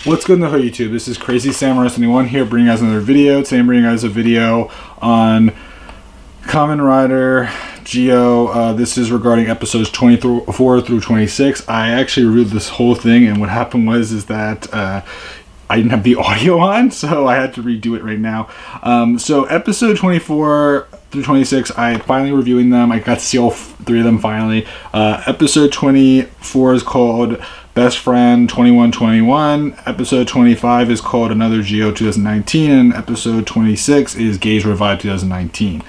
What's good in the hood, YouTube? This is Crazy Samurai 71 here, bringing you guys another video. Today I'm bringing you guys a video on Kamen Rider Geo. This is regarding episodes 24 through 26. I actually reviewed this whole thing, and what happened was that I didn't have the audio on, so I had to redo it right now. So episode 24 through 26, I finally reviewing them. I got to see all three of them finally. Episode 24 is called Best Friend 2121. Episode 25 is called Another Geo 2019, and episode 26 is Gaze Revive 2019.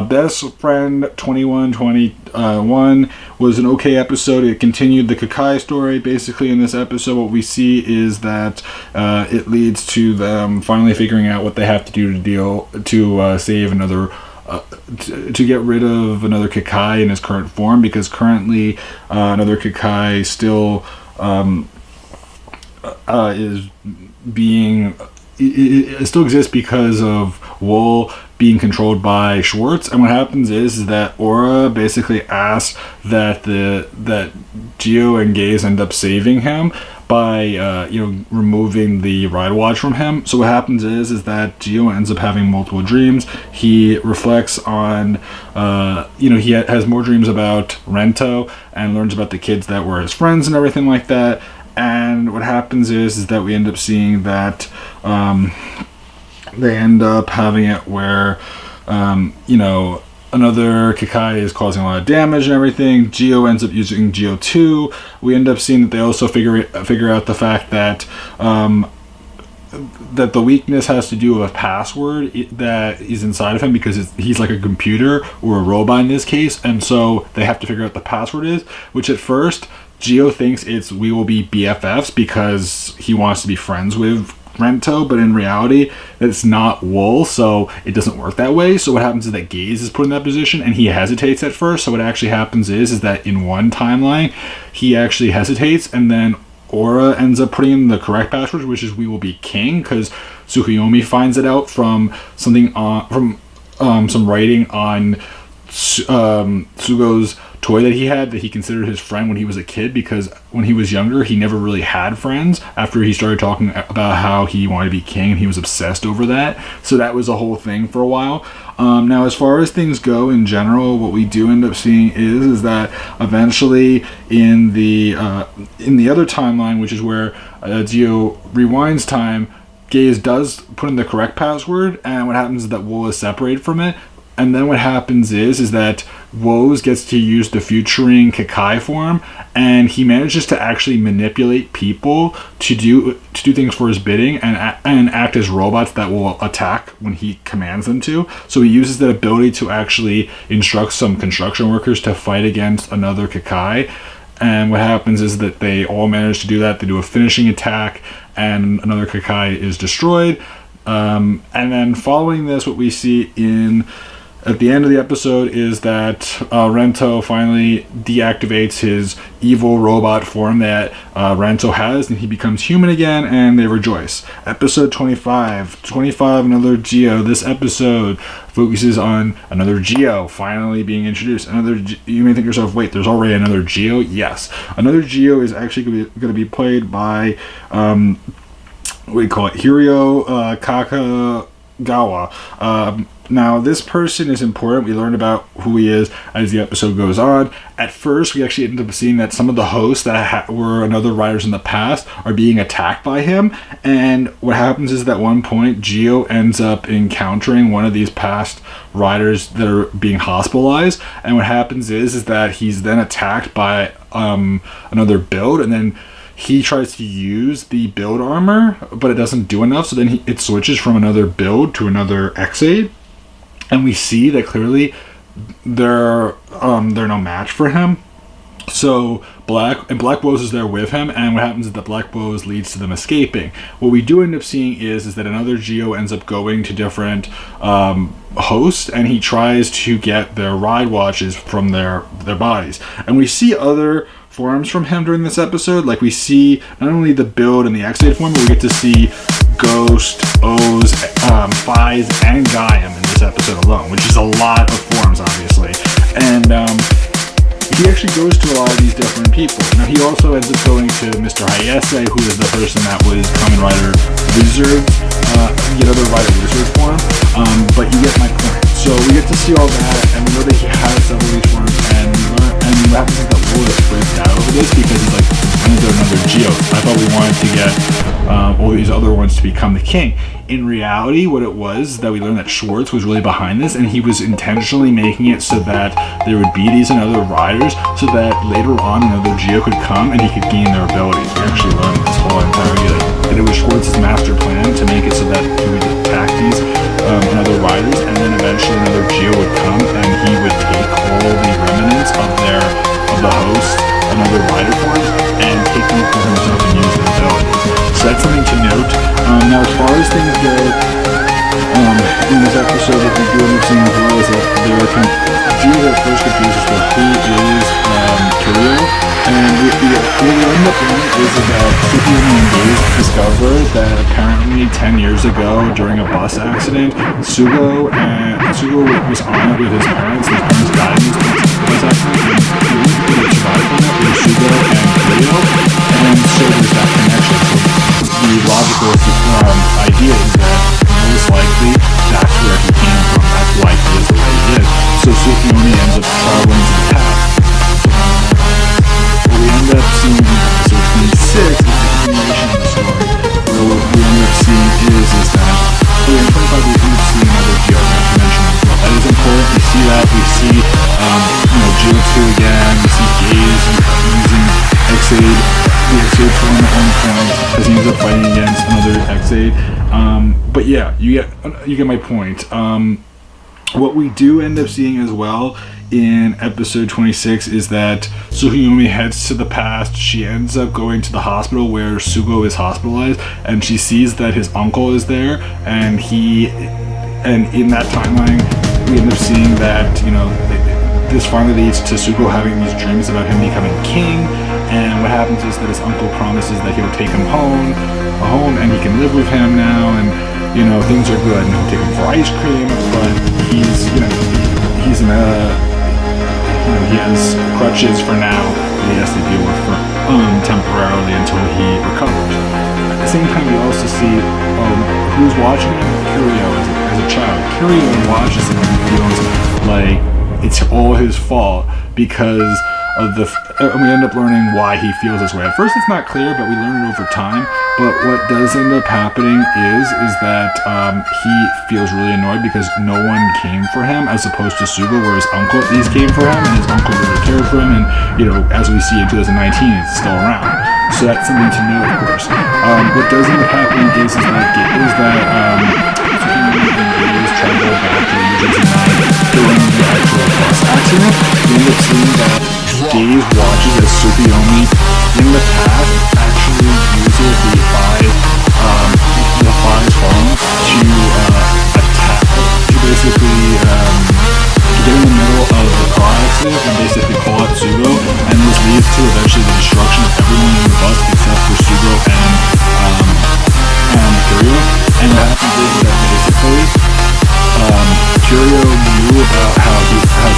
Best Friend 2121 was an okay episode. It continued the Kakai story. Basically, in this episode, what we see is that it leads to them finally figuring out what they have to do to save another. To get rid of another Kakai in his current form, because currently another Kakai still is being it still exists because of Wool being controlled by Schwartz. And what happens is that Aura basically asks that that Geo and Gaze end up saving him by removing the ride watch from him. So what happens is that Geo ends up having multiple dreams. He reflects on he has more dreams about Rento and learns about the kids that were his friends and everything like that. And what happens is that we end up seeing that they end up having it where another Kakai is causing a lot of damage and everything. Geo ends up using Geo 2. We end up seeing that they also figure out the fact that that the weakness has to do with a password that is inside of him, because he's like a computer or a robot in this case, and so they have to figure out the password is, which at first Geo thinks it's we will be BFFs because he wants to be friends with Rento, but in reality it's not Wool, so it doesn't work that way. So what happens is that Gaze is put in that position and he hesitates at first. So what actually happens is that in one timeline he actually hesitates, and then Aura ends up putting in the correct password, which is we will be king, because Tsukuyomi finds it out from something from some writing on Sugo's toy that he considered his friend when he was a kid, because when he was younger he never really had friends after he started talking about how he wanted to be king, and he was obsessed over that. So that was a whole thing for a while. Now as far as things go in general, what we do end up seeing is that eventually in the other timeline, which is where Geo rewinds time, Gaze does put in the correct password, and what happens is that Wool is separated from it. And then what happens is that Woes gets to use the futuring Kakai form, and he manages to actually manipulate people to do things for his bidding and act as robots that will attack when he commands them to. So he uses that ability to actually instruct some construction workers to fight against another Kakai. And what happens is that they all manage to do that. They do a finishing attack, and another Kakai is destroyed. And then following this, what we see at the end of the episode is that Rento finally deactivates his evil robot form that Rento has, and he becomes human again, and they rejoice. Episode 25, Another Geo. This episode focuses on another Geo finally being introduced. You may think to yourself, wait, there's already another Geo? Yes. Another Geo is actually going to be played by, Hirio Kakagawa. Now, this person is important. We learn about who he is as the episode goes on. At first, we actually end up seeing that some of the hosts that were another riders in the past are being attacked by him. And what happens is that at one point, Geo ends up encountering one of these past riders that are being hospitalized. And what happens is that he's then attacked by another build, and then he tries to use the build armor, but it doesn't do enough. So then it switches from another build to another X-Aid. And we see that clearly they're no match for him. So Black Woes is there with him, and what happens is that Black Woes leads to them escaping. What we do end up seeing is that another Geo ends up going to different hosts, and he tries to get their ride watches from their bodies. And we see other forms from him during this episode. Like, we see not only the build and the X-Aid form, but we get to see Ghost, O's, Fies, and Gaiam in this episode alone, which is a lot of forms, obviously. And he actually goes to a lot of these different people. Now, he also ends up going to Mr. Hayase, who is the person that was Kamen Rider Wizard, the other Rider Wizard form, but you get my point. So we get to see all that, and we know that he has several of these forms, and what happens is that Will is freaked out over this because he's like, I'm gonna do another Geo. I thought we wanted to get all these other ones to become the king. In reality, what it was that we learned that Schwartz was really behind this, and he was intentionally making it so that there would be these and other riders, so that later on another Geo could come and he could gain their abilities. We actually learned this whole entire year that it was Schwartz's master plan to make it so that he would attack these and other riders, and then eventually another Geo would come and he would take all the remnants of the host and other rider forms and take them for himself and use their abilities. So that's something to note. Now, as far as things go, in this episode, what we do end up seeing as well is that there are Geo that first confused us with who is Kiryu, and what we end up learning is that Tsukuyomi and Gaze discover that apparently 10 years ago during a bus accident, Sugo was on it with his parents. His parents died in this bus accident, and the people that survived from it were Sugo and Kiryu, and so there's that connection. So the logical idea is that most likely that's where he came from. That's why he is the way he is. So Tsukuyomi ends up traveling to the past. What we end up seeing in episode 26 is the continuation of the story. Where what we end up seeing is that in 25 we end up seeing another Geo mentioned as well. That is important. We see that. We see Geo 2 again. We see Gaze using X-Aid, the X-Aid form at one point as he ends up fighting against another X-Aid. But yeah, you get my point. What we do end up seeing as well in episode 26 is that Tsukuyomi heads to the past. She ends up going to the hospital where Sugo is hospitalized, and she sees that his uncle is there, and in that timeline we end up seeing that this finally leads to Sugo having these dreams about him becoming king. And what happens is that his uncle promises that he'll take him home and he can live with him now, and things are good, and he'll take him for ice cream, but he has crutches for now that he has to deal with temporarily until he recovers. At the same time, we also see who's watching him. Kiryu as a child. Kiryu watches him and feels like it's all his fault because of and we end up learning why he feels this way. At first it's not clear, but we learn it over time. But what does end up happening is that he feels really annoyed because no one came for him, as opposed to Sugo, where his uncle at least came for him, and his uncle really cared for him, and as we see in 2019, it's still around. So that's something to note, of course. What does end up happening is that Tsukuyomi and Gaze travel back to the year 2009 during the actual bus accident. We end up seeing that Gaze watches as Tsukuyomi in the past actually uses the Fi's phone to attack, to basically get in the middle of the car accident and basically call out Sugo, and this leads to eventually the destruction of everyone in the bus except for Sugo and Kiryu. And what happens is that basically Kiryu knew about how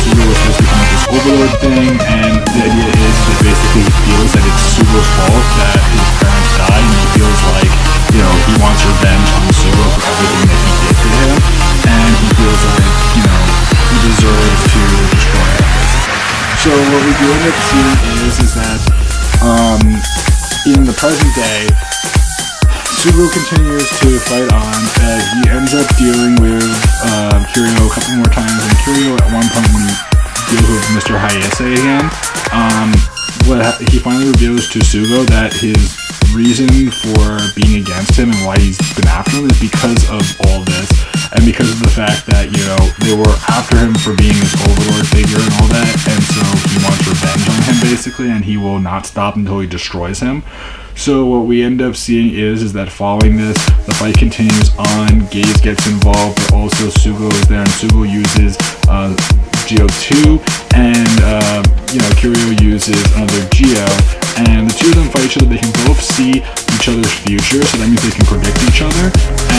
Sugo was supposed to become this overlord thing, and the idea is that basically he feels that it's Sugo's fault that his parents died, and he feels like, he wants revenge on Sugo for everything that he did to him, and he feels like, he deserves to destroy him. So what we do end up seeing is that in the present day, Sugo continues to fight on. He ends up dealing with Kiryu a couple more times, and Kiryu at one point when he deals with Mr. Hayase again, he finally reveals to Sugo that his reason for being against him and why he's been after him is because of all this, and because of the fact that they were after him for being this overlord figure and all that, and so he wants revenge on him basically, and he will not stop until he destroys him. So what we end up seeing is that following this, the fight continues on. Gaze gets involved, but also Sugo is there, and Sugo uses Geo 2, and Kiryu uses another Geo, and the two of them fight each other. They can both see each other's future, so that means they can predict each other,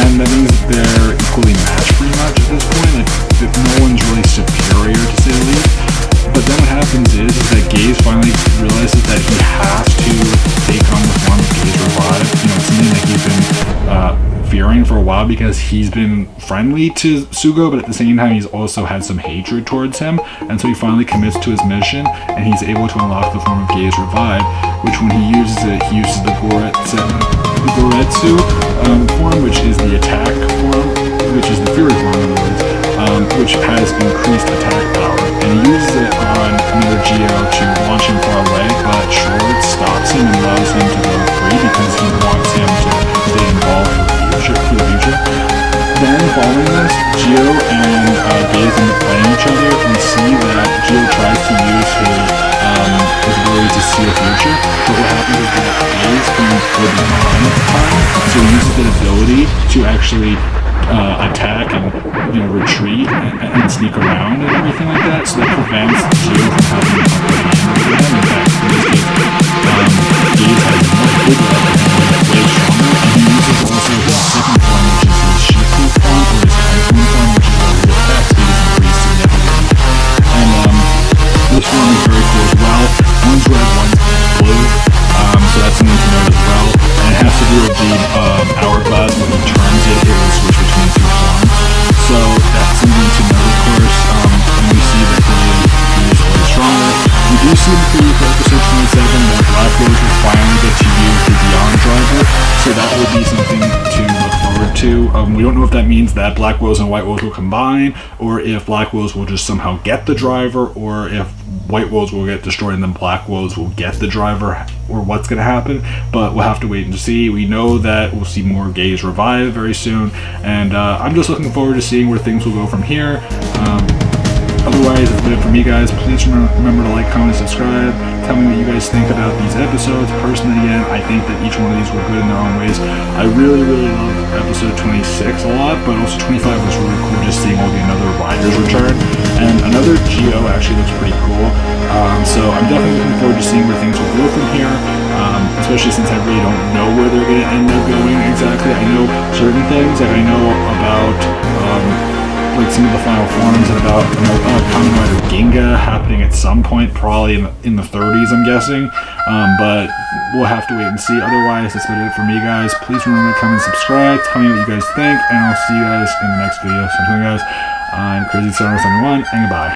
and that means they're equally matched pretty much at this point. Like, no one's really superior, to say the least. But then what happens is that Gaze finally realizes that he has to take on the form of Gaze Revive. It's something that he's been fearing for a while because he's been friendly to Sugo, but at the same time he's also had some hatred towards him, and so he finally commits to his mission, and he's able to unlock the form of Gaze Revive, which when he uses it, he uses the Goretsu form, which is the attack form, which is the Fury form in other words, which has increased attack power, and he uses it on another Geo to launch him far away, but Short stops him and allows him to go free because he wants him to stay involved for the future. Then, following this, Geo and Gaze end up playing each other. We see that Geo tries to use his ability to see the future, but what happens is that Gaze can go behind time, so he uses that ability to actually attack and retreat and sneak around and everything like that, so that prevents Geo from having a hand over him. In fact, in this case, Gaze has much bigger upper hand, that's way stronger, and he uses also his second form, which is his Shifu form, or his Typhoon form, which is where his attack speed is increased significantly. And this form is very cool as well. One's red, one's blue, so that's something to note as well. And it has to do with the hourglass. When he turns it, it will switch between two forms. So that's something to note, of course. And we see that he is way stronger. We do see in the preview for episode 27 that Black Rose will finally get to use the Beyond Driver, so that will be something to look forward to. We don't know if that means that Black Rose and White Rose will combine, or if Black Rose will just somehow get the driver, or if White Rose will get destroyed and then Black Rose will get the driver, or what's going to happen, but we'll have to wait and see. We know that we'll see more Gaze Revive very soon, and I'm just looking forward to seeing where things will go from here. Otherwise, that's been it for me, guys. Please remember to like, comment, and subscribe. Tell me what you guys think about these episodes. Personally, again, I think that each one of these were good in their own ways. I really, really love episode 26 a lot, but also 25 was really cool, just seeing all the another riders return. And another Geo actually looks pretty cool. So I'm definitely looking forward to seeing where things will go from here, especially since I really don't know where they're going to end up going exactly. I know certain things, like I know about like some of the final forms and about Kamen Rider Ginga happening at some point, probably in the 30s, I'm guessing. But we'll have to wait and see. Otherwise, that's about it for me, guys. Please remember to comment and subscribe. Tell me what you guys think, and I'll see you guys in the next video. So until then, guys, I'm Crazy71, and goodbye.